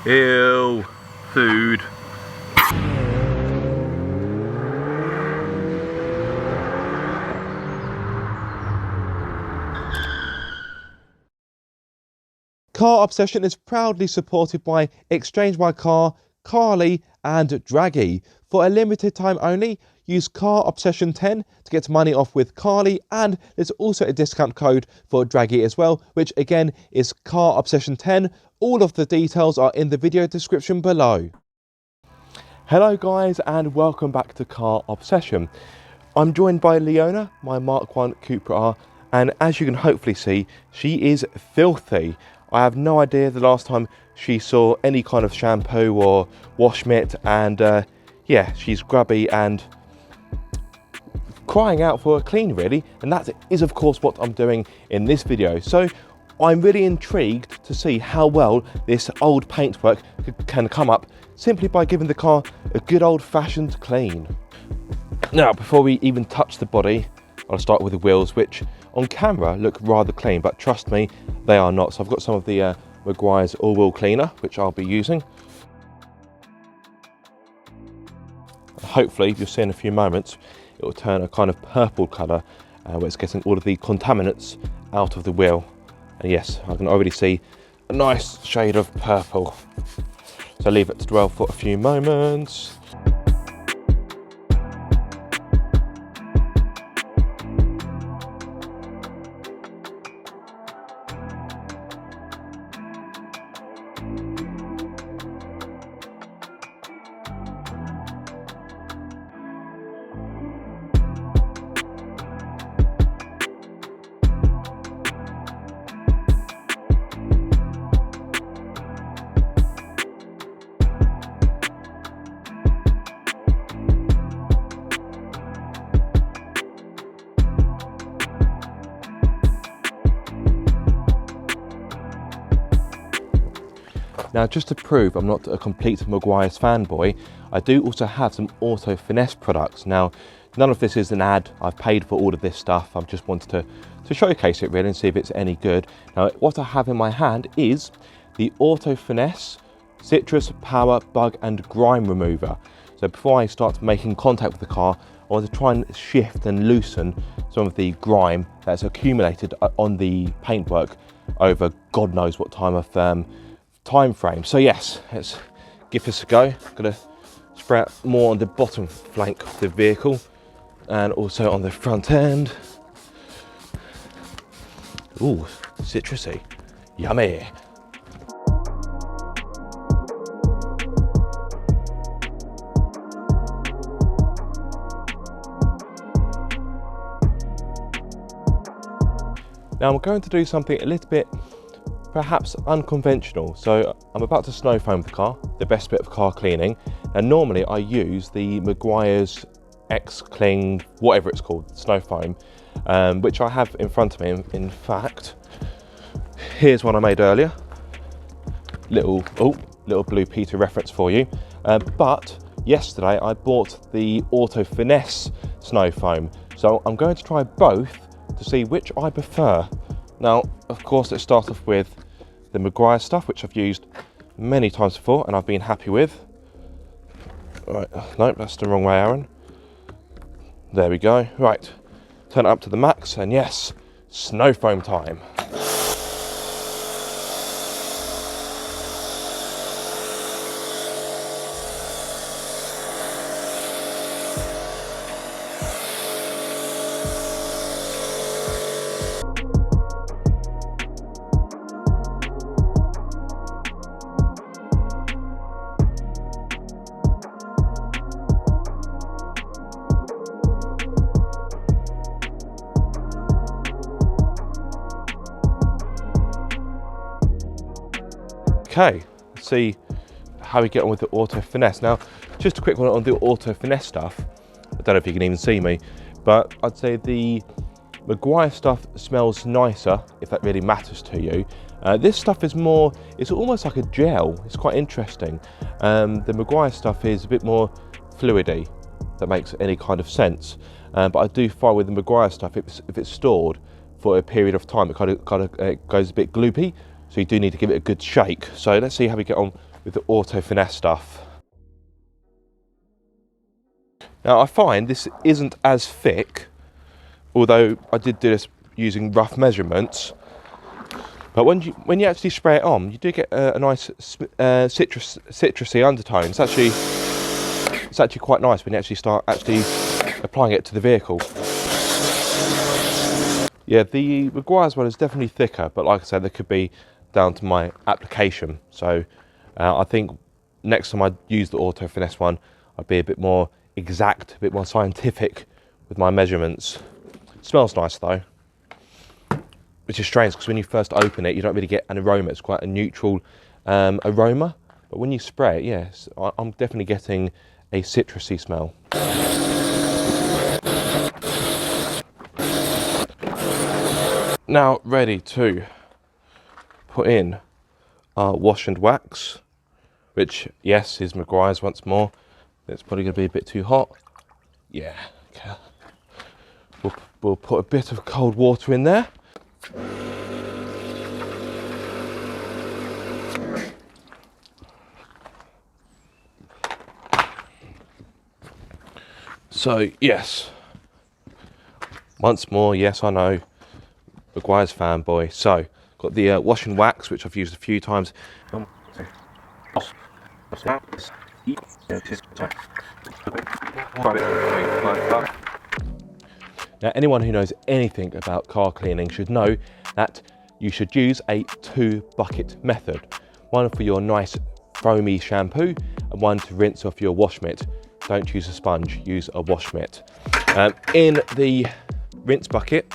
Ew, food. Car Obsession is proudly supported by Exchange My Car, Carly and Draggy. For a limited time only, use Car Obsession 10 to get money off with Carly, and there's also a discount code for Draggy as well, which again is Car Obsession 10. All of the details are in the video description below. Hello guys and welcome back to Car Obsession. I'm joined by Leona, my Mark 1 Cupra R, and as you can hopefully see, she is filthy. I have no idea the last time she saw any kind of shampoo or wash mitt, and yeah, she's grubby and crying out for a clean really, and that is of course what I'm doing in this video. So I'm really intrigued to see how well this old paintwork can come up simply by giving the car a good old-fashioned clean. Now, before we even touch the body, I'll start with the wheels, which on camera look rather clean, but trust me, they are not. So I've got some of the Meguiar's all-wheel cleaner, which I'll be using. Hopefully, you'll see in a few moments, it will turn a kind of purple colour, where it's getting all of the contaminants out of the wheel. And yes, I can already see a nice shade of purple. So leave it to dwell for a few moments. Now, just to prove I'm not a complete Meguiar's fanboy, I do also have some Auto Finesse products. Now, none of this is an ad. I've paid for all of this stuff. I just wanted to showcase it really and see if it's any good. Now, what I have in my hand is the Auto Finesse Citrus Power Bug and Grime Remover. So before I start making contact with the car, I want to try and shift and loosen some of the grime that's accumulated on the paintwork over God knows what time frame. So yes, let's give this a go. I'm gonna spray it more on the bottom flank of the vehicle and also on the front end. Ooh, citrusy, yummy. Now I'm going to do something a little bit perhaps unconventional. So I'm about to snow foam the car, the best bit of car cleaning. And normally I use the Meguiar's X-Cling, whatever it's called, snow foam, which I have in front of me. In fact, here's one I made earlier. Little Blue Peter reference for you. But yesterday I bought the Auto Finesse snow foam. So I'm going to try both to see which I prefer. Now, of course, let's start off with the Meguiar stuff, which I've used many times before and I've been happy with. Right, no, that's the wrong way, Aaron. There we go. Right, turn it up to the max, and yes, snow foam time. Okay, let's see how we get on with the Auto Finesse. Now, just a quick one on the Auto Finesse stuff. I don't know if you can even see me, but I'd say the Meguiar stuff smells nicer, if that really matters to you. This stuff is more, it's almost like a gel. It's quite interesting. The Meguiar stuff is a bit more fluidy, if that makes any kind of sense. But I do find with the Meguiar stuff, if it's stored for a period of time, it kind of goes a bit gloopy. So you do need to give it a good shake. So let's see how we get on with the auto finesse stuff. Now I find this isn't as thick, although I did do this using rough measurements. But when you actually spray it on, you do get a nice citrusy undertone. It's actually quite nice when you actually start applying it to the vehicle. Yeah, the Meguiar's one is definitely thicker, but like I said, that could be down to my application. So I think next time I use the auto finesse one, I'd be a bit more exact, a bit more scientific with my measurements. It smells nice though, which is strange because when you first open it, you don't really get an aroma. It's quite a neutral aroma, but when you spray it, yes, I'm definitely getting a citrusy smell. Now ready to put in our wash and wax, which yes is Meguiar's once more. It's probably going to be a bit too hot. Yeah, okay. We'll put a bit of cold water in there. So yes, once more, yes I know, Meguiar's fanboy. So got the wash and wax, which I've used a few times. Now anyone who knows anything about car cleaning should know that you should use a 2-bucket method. One for your nice foamy shampoo and one to rinse off your wash mitt. Don't use a sponge, use a wash mitt. In the rinse bucket,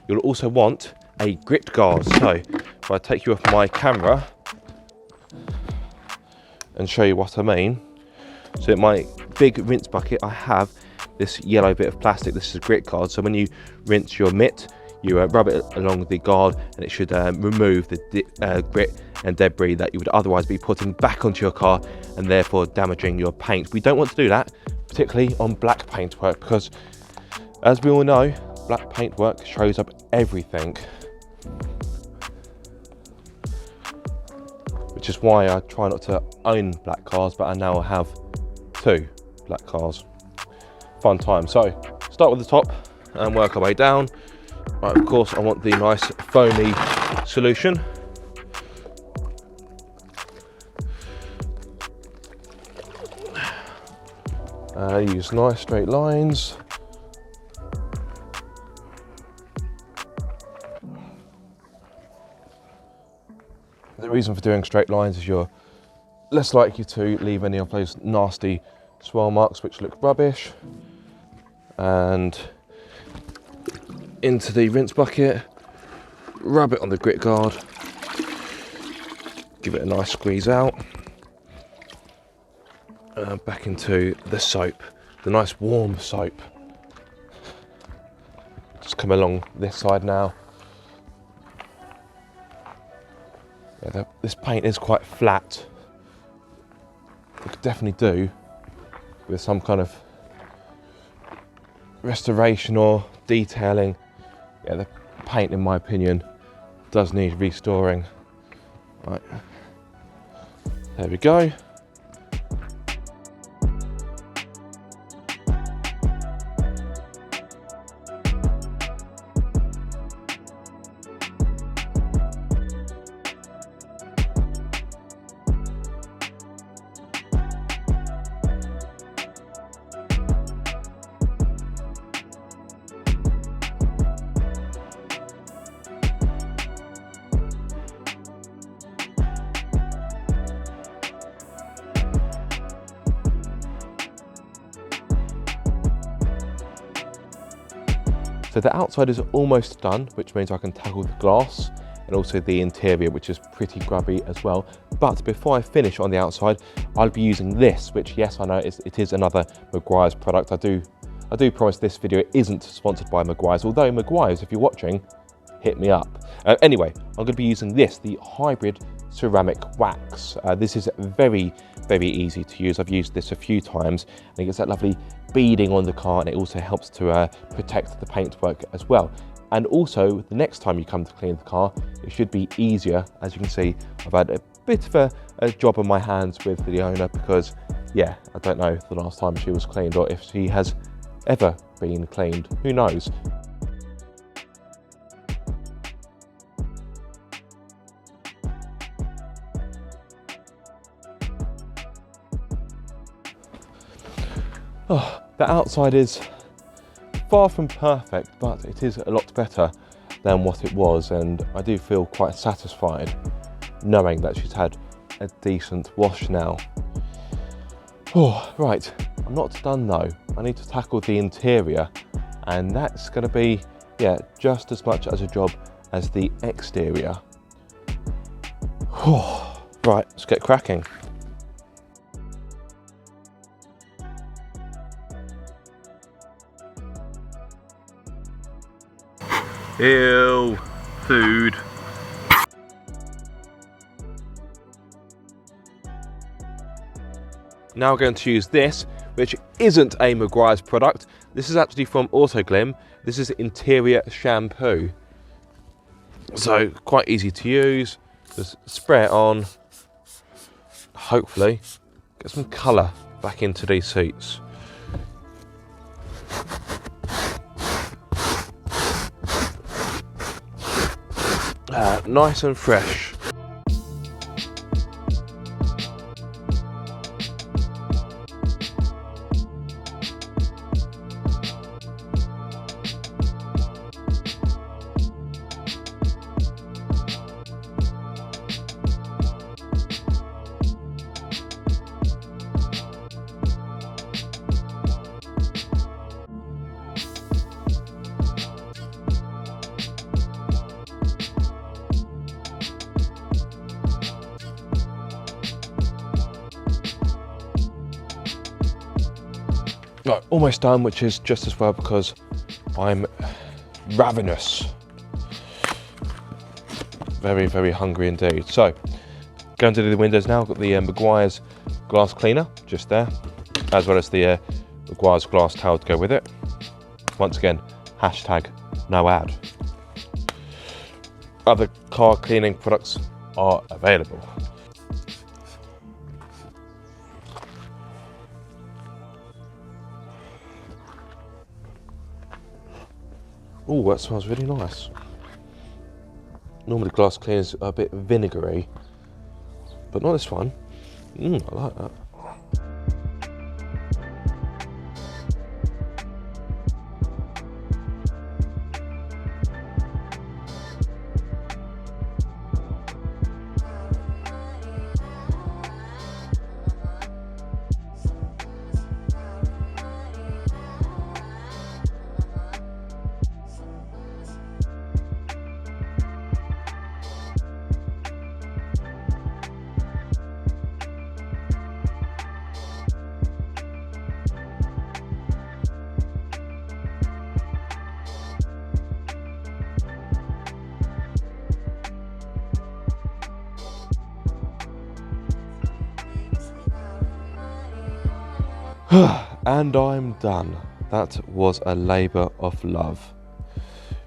you'll also want a grit guard. So if I take you off my camera and show you what I mean. So in my big rinse bucket, I have this yellow bit of plastic. This is a grit guard. So when you rinse your mitt, you rub it along the guard and it should remove the grit and debris that you would otherwise be putting back onto your car and therefore damaging your paint. We don't want to do that, particularly on black paintwork, because as we all know, black paintwork shows up everything. Which is why I try not to own black cars, but I now have 2 black cars. Fun time. So start with the top and work our way down. Right, of course I want the nice foamy solution. Use nice straight lines. The reason for doing straight lines is you're less likely to leave any of those nasty swirl marks which look rubbish. And into the rinse bucket, rub it on the grit guard, give it a nice squeeze out, and back into the soap, the nice warm soap. Just come along this side now. Yeah, this paint is quite flat. You could definitely do with some kind of restoration or detailing. Yeah, the paint, in my opinion, does need restoring. Right, there we go. So the outside is almost done, which means I can tackle the glass and also the interior, which is pretty grubby as well. But before I finish on the outside, I'll be using this, which yes, I know it is another Meguiar's product. I do promise this video isn't sponsored by Meguiar's, although Meguiar's, if you're watching, hit me up. Anyway, I'm going to be using this, the hybrid ceramic wax. This is very, very easy to use. I've used this a few times and it gets that lovely beading on the car, and it also helps to protect the paintwork as well. And also, the next time you come to clean the car, it should be easier. As you can see, I've had bit of a job on my hands with Leona, because yeah, I don't know the last time she was cleaned or if she has ever been cleaned, who knows. Oh, the outside is far from perfect, but it is a lot better than what it was, and I do feel quite satisfied knowing that she's had a decent wash now. Oh, right, I'm not done though. I need to tackle the interior, and that's going to be, yeah, just as much as a job as the exterior. Oh, right, let's get cracking. Ew, food. Now we're going to use this, which isn't a Maguire's product. This is actually from Autoglim. This is interior shampoo. So quite easy to use. Just spray it on. Hopefully get some colour back into these seats. Nice and fresh. Right, almost done, which is just as well because I'm ravenous. Very, very hungry indeed. So, going to do the windows now. I've got the Maguire's glass cleaner just there, as well as the Maguire's glass towel to go with it. Once again, hashtag no ad. Other car cleaning products are available. Oh, that smells really nice. Normally glass cleaners are a bit vinegary, but not this one. I like that. And I'm done. That was a labour of love.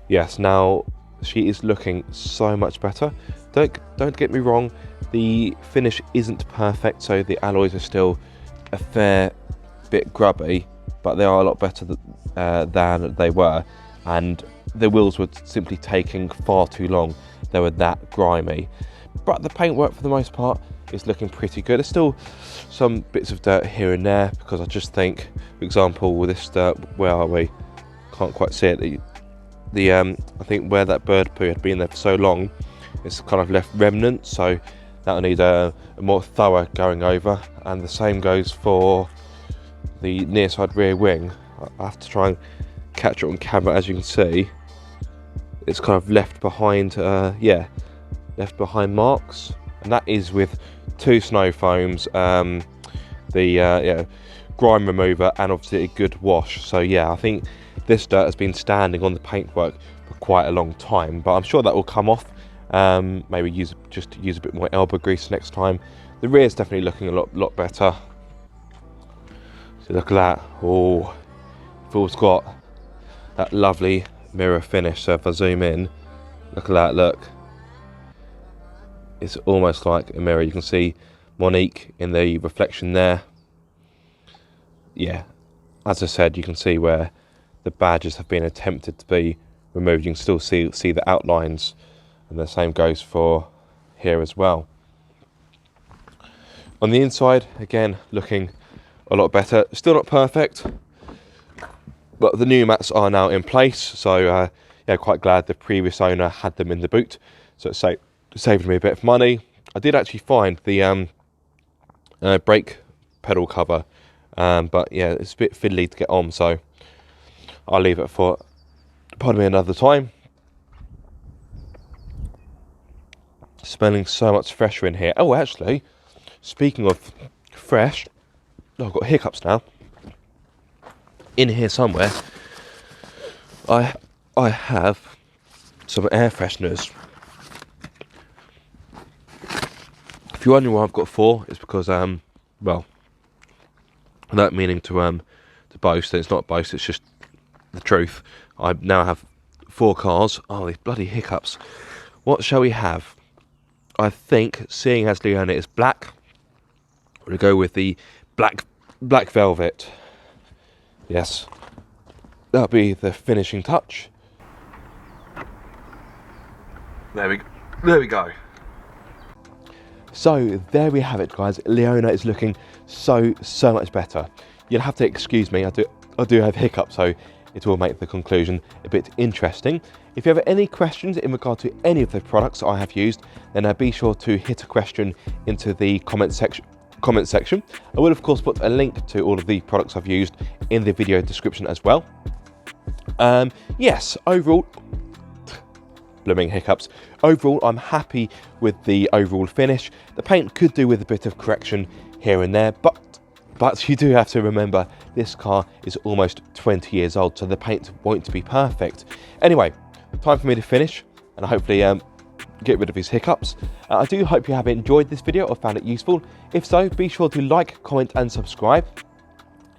Yes, now she is looking so much better. Don't get me wrong, the finish isn't perfect, so the alloys are still a fair bit grubby, but they are a lot better than they were, and the wheels were simply taking far too long. They were that grimy. But the paintwork for the most part is looking pretty good. There's still some bits of dirt here and there, because I just think, for example, with this dirt, where are we? Can't quite see it. I think where that bird poo had been there for so long, it's kind of left remnants, so that'll need a more thorough going over. And the same goes for the near side rear wing. I have to try and catch it on camera. As you can see, it's kind of left behind, left behind marks, and that is with 2 snow foams, the Grime Remover, and obviously a good wash. So yeah, I think this dirt has been standing on the paintwork for quite a long time, but I'm sure that will come off. Maybe use a bit more elbow grease next time. The rear is definitely looking a lot better. So look at that. Oh, it's got that lovely mirror finish. So if I zoom in, look at that. Look, It's almost like a mirror. You can see Monique in the reflection there. Yeah, as I said, you can see where the badges have been attempted to be removed. You can still see the outlines, and the same goes for here as well. On the inside, again, looking a lot better. Still not perfect, but the new mats are now in place. So yeah, quite glad the previous owner had them in the boot. So it saved me a bit of money. I did actually find the brake pedal cover, but yeah, it's a bit fiddly to get on. So I'll leave it for, pardon me, another time. Smelling so much fresher in here. Oh, actually, speaking of fresh, I've got hiccups now. In here somewhere, I have some air fresheners. If you're wondering why I've got 4, it's because well, without meaning to boast, it's not a boast, it's just the truth. I now have 4 cars. Oh, these bloody hiccups. What shall we have? I think, seeing as Leona is black, I'm going to go with the black velvet. Yes, that'll be the finishing touch. There we go. So there we have it, guys. Leona is looking so much better. You'll have to excuse me. I do have hiccups, so it will make the conclusion a bit interesting. If you have any questions in regard to any of the products I have used, then be sure to hit a question into the comment section. I will of course put a link to all of the products I've used in the video description as well. Yes, overall, blooming hiccups. Overall, I'm happy with the overall finish. The paint could do with a bit of correction here and there, but you do have to remember this car is almost 20 years old, so the paint won't be perfect. Anyway, time for me to finish and hopefully get rid of his hiccups. I do hope you have enjoyed this video or found it useful. If so, be sure to like, comment and subscribe.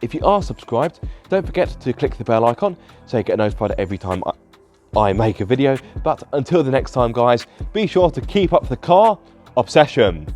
If you are subscribed, don't forget to click the bell icon so you get notified every time I make a video. But until the next time, guys, be sure to keep up the car obsession.